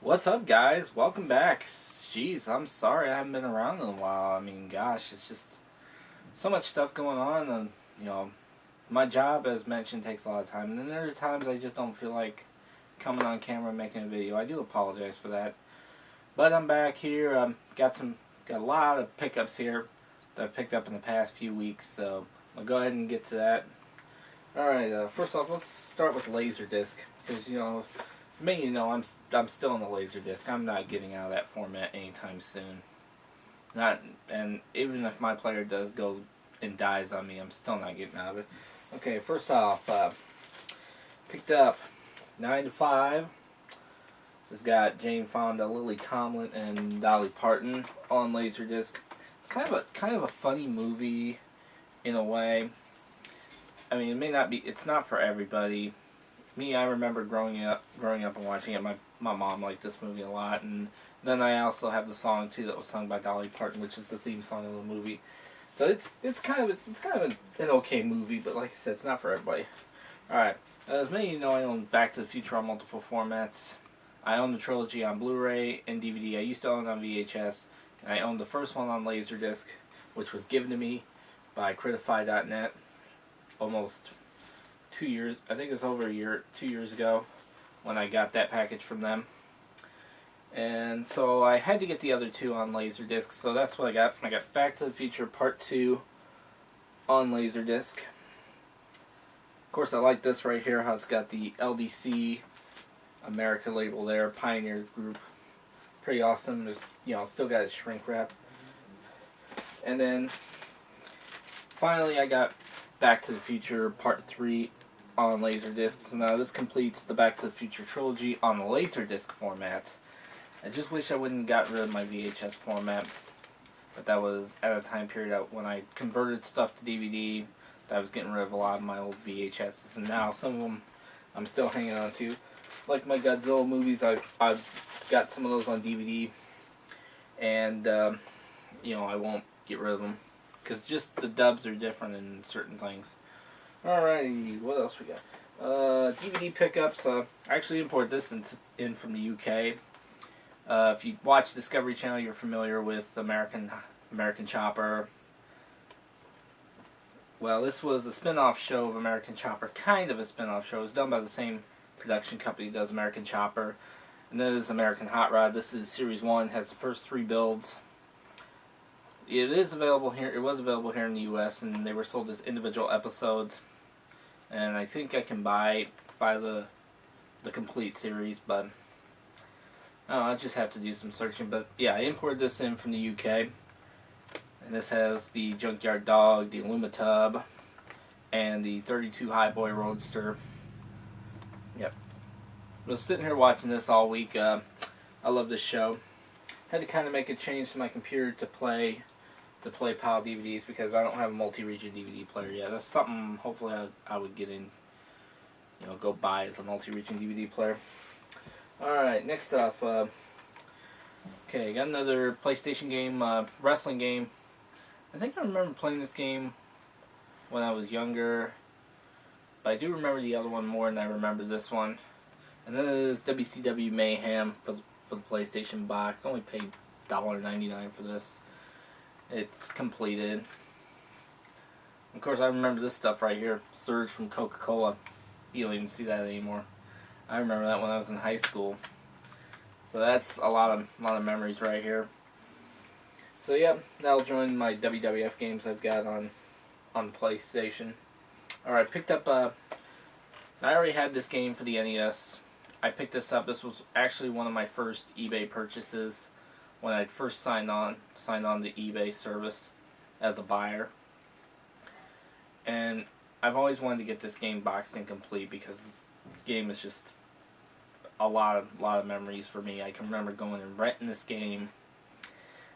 What's up, guys? Welcome back. Jeez, I'm sorry I haven't been around in a while. I mean, gosh, it's just so much stuff going on, and my job, as mentioned, takes a lot of time. And then there are times I just don't feel like coming on camera and making a video. I do apologize for that, but I'm back here. Got a lot of pickups here that I've picked up in the past few weeks. So I'll go ahead and get to that. All right. First off, let's start with Laserdisc, because me, I'm still on the Laserdisc. I'm not getting out of that format anytime soon. Not, and even if my player does go and dies on me, I'm still not getting out of it. Okay, first off, picked up 9 to 5. This has got Jane Fonda, Lily Tomlin, and Dolly Parton on Laserdisc. It's kind of a funny movie, in a way. I mean, it may not be. It's not for everybody. Me, I remember growing up and watching it. My mom liked this movie a lot, and then I also have the song too that was sung by Dolly Parton, which is the theme song of the movie. So it's kind of an okay movie, but like I said, it's not for everybody. All right, as many of you know, I own Back to the Future on multiple formats. I own the trilogy on Blu-ray and DVD. I used to own it on VHS, and I owned the first one on Laserdisc, which was given to me by Critify.net almost 2 years. I think it was over 2 years ago when I got that package from them. And so I had to get the other two on Laserdisc, so that's what I got. I got Back to the Future Part 2 on Laserdisc. Of course, I like this right here, how it's got the LDC America label there, Pioneer Group. Pretty awesome. Just, still got its shrink wrap. And then finally I got Back to the Future Part 3 on Laserdisc. So now this completes the Back to the Future trilogy on the Laserdisc format. I just wish I wouldn't got rid of my VHS format, but that was at a time period when I converted stuff to DVD. That I was getting rid of a lot of my old VHSs, and now some of them I'm still hanging on to. Like my Godzilla movies, I've got some of those on DVD, and I won't get rid of them because just the dubs are different in certain things. Alrighty, what else we got? DVD pickups. I actually imported this in from the UK. If you watch Discovery Channel, you're familiar with American Chopper. Well, this was a spin-off show of American Chopper, kind of a spin-off show. It's done by the same production company that does American Chopper. And this is American Hot Rod. This is Series 1, has the first 3 builds. It is available here. It was available here in the U.S., and they were sold as individual episodes. And I think I can buy the complete series, but I just have to do some searching. But yeah, I imported this in from the UK, and this has the Junkyard Dog, the Alumatub, and the 32 Highboy Roadster. Yep. I was sitting here watching this all week. I love this show. Had to kind of make a change to my computer to play PAL DVDs because I don't have a multi-region DVD player yet. That's something hopefully I would get in, go buy as a multi-region DVD player. Alright, next off, okay, got another PlayStation game, wrestling game. I think I remember playing this game when I was younger, but I do remember the other one more than I remember this one. And then it is WCW Mayhem for the PlayStation box. I only paid $1.99 for this. It's completed. Of course, I remember this stuff right here, Surge from Coca-Cola. You don't even see that anymore. I remember that when I was in high school. So that's a lot of memories right here. So yeah, that'll join my WWF games I've got on PlayStation. Alright, picked up I already had this game for the NES. I picked this up. This was actually one of my first eBay purchases when I first signed on the eBay service as a buyer. And I've always wanted to get this game boxed and complete because this game is just a lot of memories for me. I can remember going and renting this game.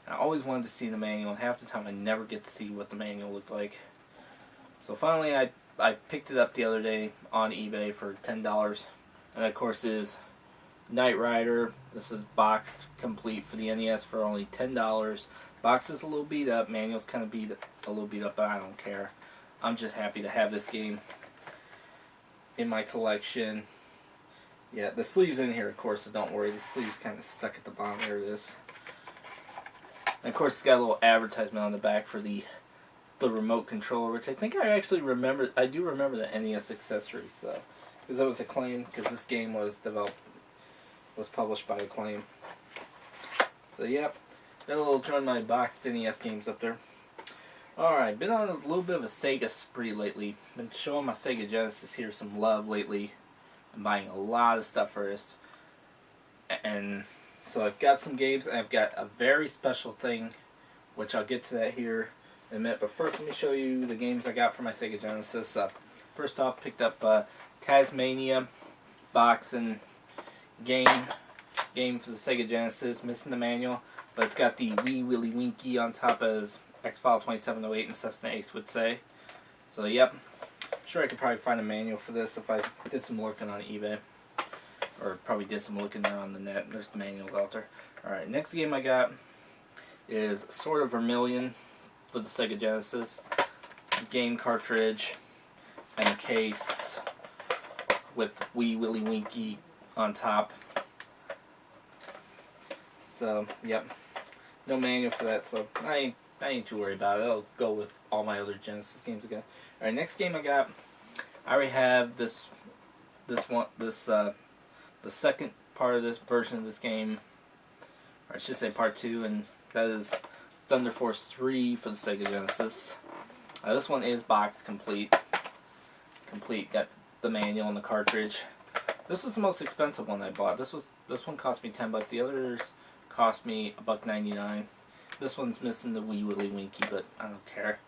I always wanted to see the manual, and half the time I never get to see what the manual looked like. So finally I picked it up the other day on eBay for $10. And of course is Knight Rider. This is boxed complete for the NES for only $10. Box is a little beat up, manual's kind of a little beat up, but I don't care. I'm just happy to have this game in my collection. Yeah, the sleeve's in here, of course, so don't worry. The sleeve's kind of stuck at the bottom. There it is. And of course, it's got a little advertisement on the back for the remote controller, which I think I actually remember. I do remember the NES accessories, so because that was Acclaim, because this game was published by Acclaim. So yep, got a little join my boxed NES games up there. Alright, been on a little bit of a Sega spree lately. Been showing my Sega Genesis here some love lately. I'm buying a lot of stuff for this. And so I've got some games, and I've got a very special thing, which I'll get to that here in a minute. But first, let me show you the games I got for my Sega Genesis. First off, picked up Tasmania boxing game for the Sega Genesis. Missing the manual, but it's got the Wee Willie Winky on top as X-File 2708 and Cessna Ace would say. So yep, sure I could probably find a manual for this if I did some looking on eBay. Or probably did some looking there on the net. There's the manual out there. Alright, next game I got is Sword of Vermilion for the Sega Genesis. Game cartridge and a case with Wee Willie Winky on top. So, yep. No manual for that, so I ain't too worried about it. I'll go with all my other Genesis games again. Alright, next game I got, I already have the second part of this version of this game, or I should say part 2, and that is Thunder Force 3 for the Sega Genesis. This one is box complete. Got the manual and the cartridge. This was the most expensive one I bought. This one cost me $10. The others cost me $1.99. This one's missing the Wee Willie Winky, but I don't care.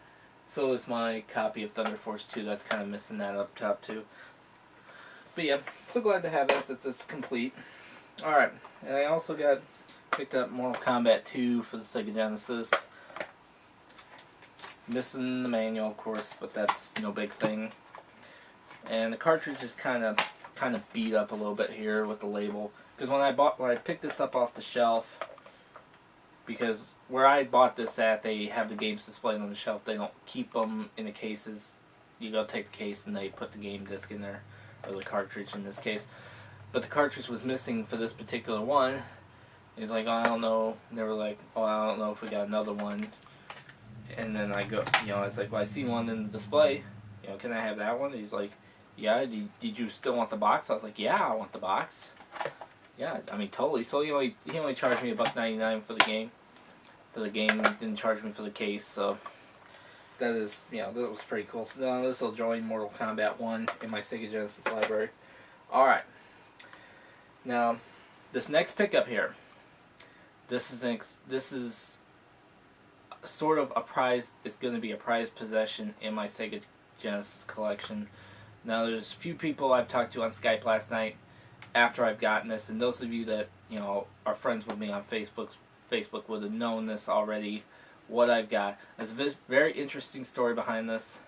So is my copy of Thunder Force 2. That's kind of missing that up top too. But yeah, so glad to have that's complete. Alright, and I also picked up Mortal Kombat 2 for the Sega Genesis. Missing the manual, of course, but that's no big thing. And the cartridge is kind of beat up a little bit here with the label, because when I picked this up off the shelf, because where I bought this at, they have the games displayed on the shelf. They don't keep them in the cases. You go take the case and they put the game disc in there, or the cartridge in this case. But the cartridge was missing for this particular one. He's like, oh, I don't know. And they were like, oh, I don't know if we got another one. And then I go, I was like, well, I see one in the display. Can I have that one? And he's like, yeah. Did you still want the box? I was like, yeah, I want the box. Yeah, I mean, totally. So he only charged me $1.99 for the game. He didn't charge me for the case, so that is, that was pretty cool. So now this will join Mortal Kombat 1 in my Sega Genesis library. Alright. Now, this next pickup here, this is sort of a prize. It's going to be a prized possession in my Sega Genesis collection. Now, there's a few people I've talked to on Skype last night after I've gotten this, and those of you that are friends with me on Facebook would have known this already. What I've got. There's a very interesting story behind this,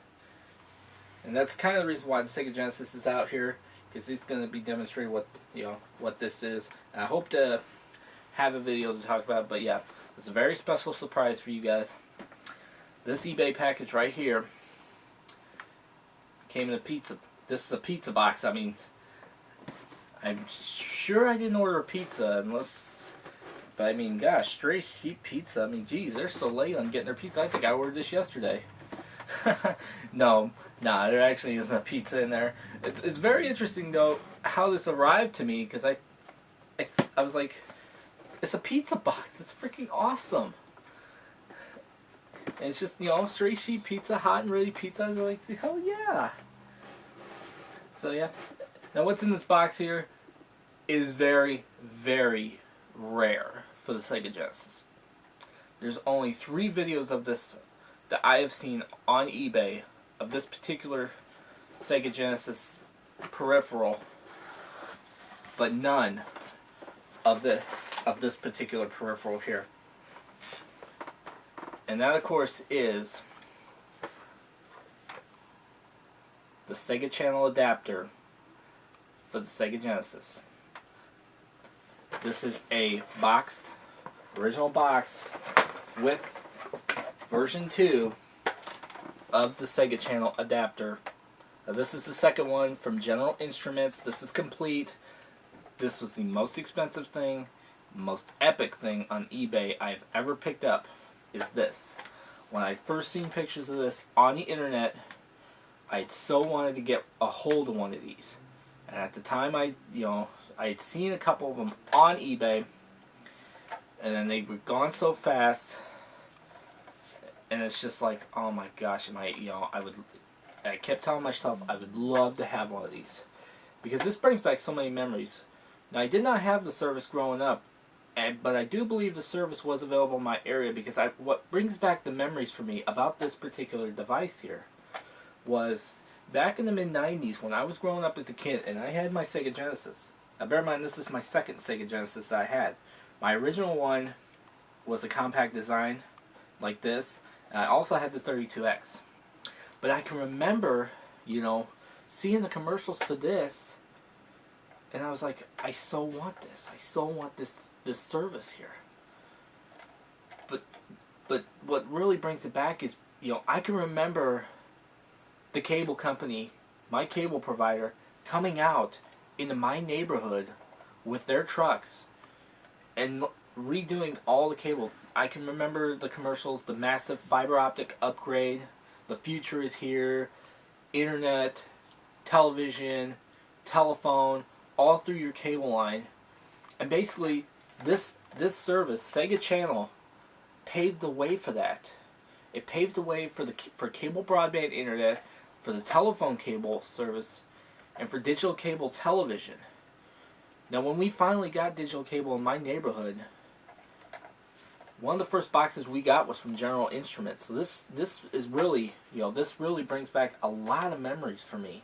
and that's kind of the reason why the Sega Genesis is out here, because he's going to be demonstrating what this is. And I hope to have a video to talk about, but yeah, it's a very special surprise for you guys. This eBay package right here came in a pizza. This is a pizza box. I mean, I'm sure I didn't order a pizza unless. But I mean, gosh, Stray Sheep Pizza. I mean, geez, they're so late on getting their pizza. I think I ordered this yesterday. No, there actually isn't a pizza in there. It's very interesting though how this arrived to me, because I was like, it's a pizza box. It's freaking awesome. And it's just Stray Sheep Pizza, hot and ready pizza. I was like, hell yeah. So yeah. Now what's in this box here is very, very rare for the Sega Genesis. There's only 3 videos of this that I have seen on eBay of this particular Sega Genesis peripheral, but none of this particular peripheral here. And that, of course, is the Sega Channel adapter for the Sega Genesis. This is a original box with version 2 of the Sega Channel adapter. Now, this is the second one from General Instruments. This is complete. this was the most expensive thing, most epic thing on eBay I've ever picked up, is this. When I first seen pictures of this on the internet, I so wanted to get a hold of one of these. And at the time, I had seen a couple of them on eBay, and then they were gone so fast, and it's just like, oh my gosh, I kept telling myself I would love to have one of these, because this brings back so many memories. Now, I did not have the service growing up, but I do believe the service was available in my area, because what brings back the memories for me about this particular device here was back in the mid-90s when I was growing up as a kid and I had my Sega Genesis. Now, bear in mind, this is my second Sega Genesis that I had. My original one was a compact design like this, and I also had the 32X. But I can remember, seeing the commercials for this, and I was like, I so want this. I so want this service here. But what really brings it back is, I can remember the cable company, my cable provider, coming out into my neighborhood with their trucks and redoing all the cable. I can remember the commercials, the massive fiber optic upgrade, the future is here, internet, television, telephone, all through your cable line. And basically, this service, Sega Channel, paved the way for that. It paved the way for cable broadband internet, for the telephone cable service, and for digital cable television. Now, when we finally got digital cable in my neighborhood, one of the first boxes we got was from General Instruments. So this is really, this really brings back a lot of memories for me.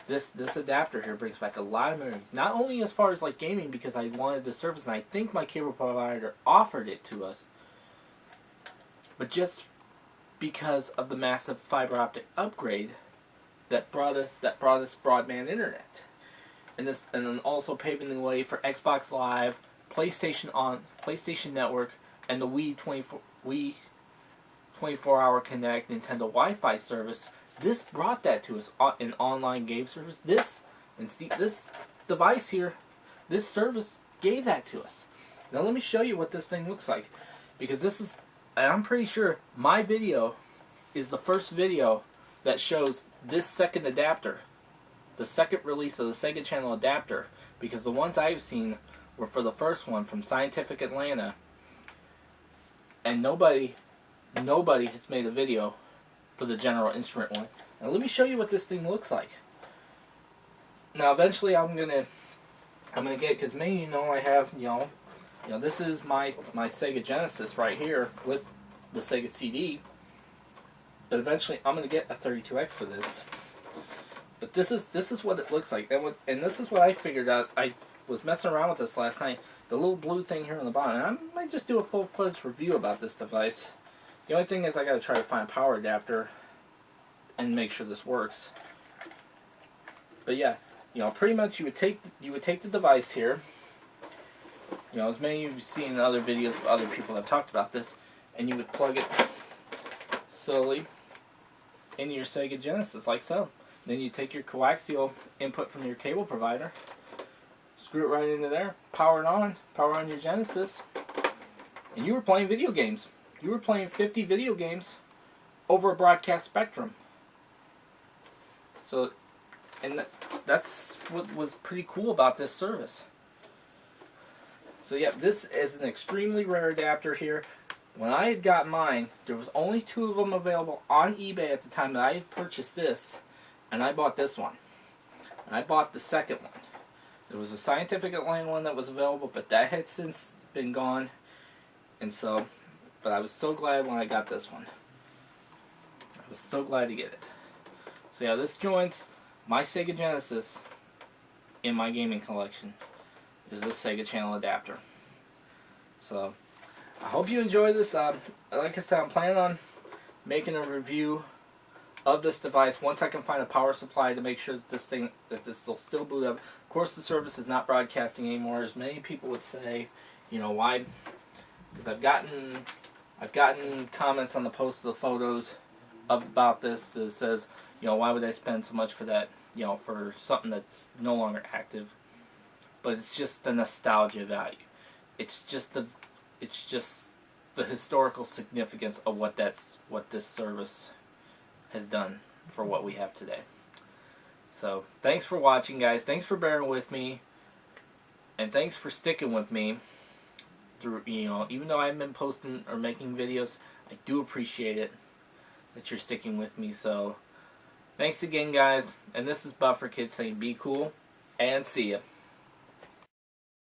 This adapter here brings back a lot of memories. Not only as far as like gaming, because I wanted the service, and I think my cable provider offered it to us, but just because of the massive fiber optic upgrade that brought us broadband internet, and then also paving the way for Xbox Live, PlayStation Network, and the Wii 24-hour Connect Nintendo Wi-Fi service. This brought that to us, an online game service. This device here, this service gave that to us. Now let me show you what this thing looks like, because this is, and I'm pretty sure my video is the first video that shows this second adapter, the second release of the Sega Channel adapter, because the ones I've seen were for the first one from Scientific Atlanta, and nobody has made a video for the General Instrument one. Now let me show you what this thing looks like. Now eventually I'm gonna get it, because maybe I have this is my Sega Genesis right here with the Sega CD. But eventually I'm gonna get a 32X for this. But this is what it looks like, and this is what I figured out. I was messing around with this last night. The little blue thing here on the bottom. And I might just do a full-fledged review about this device. The only thing is I gotta try to find a power adapter and make sure this works. But yeah, pretty much you would take the device here. As many of you've seen in other videos of other people that have talked about this, and you would plug it slowly into your Sega Genesis like so. Then you take your coaxial input from your cable provider, screw it right into there, power on your Genesis, and you were playing video games. You were playing 50 video games over a broadcast spectrum. So, and that's what was pretty cool about this service. So yeah, this is an extremely rare adapter here. When I had got mine, there was only 2 of them available on eBay at the time that I had purchased this, and I bought this one. And I bought the second one. There was a Scientific Atlanta one that was available, but that had since been gone. And so, but I was so glad when I got this one. I was so glad to get it. So yeah, this joins my Sega Genesis in my gaming collection. Is this Sega Channel adapter. So, I hope you enjoy this. Like I said, I'm planning on making a review of this device once I can find a power supply to make sure that this will still boot up. Of course, the service is not broadcasting anymore, as many people would say. Why? Because I've gotten comments on the post of the photos about this that says, why would I spend so much for that? For something that's no longer active. but it's just the nostalgia value. It's just the historical significance of what this service has done for what we have today. So, thanks for watching, guys. Thanks for bearing with me. And thanks for sticking with me through, even though I haven't been posting or making videos, I do appreciate it that you're sticking with me. So, thanks again, guys. And this is Buffer Kid saying be cool and see ya.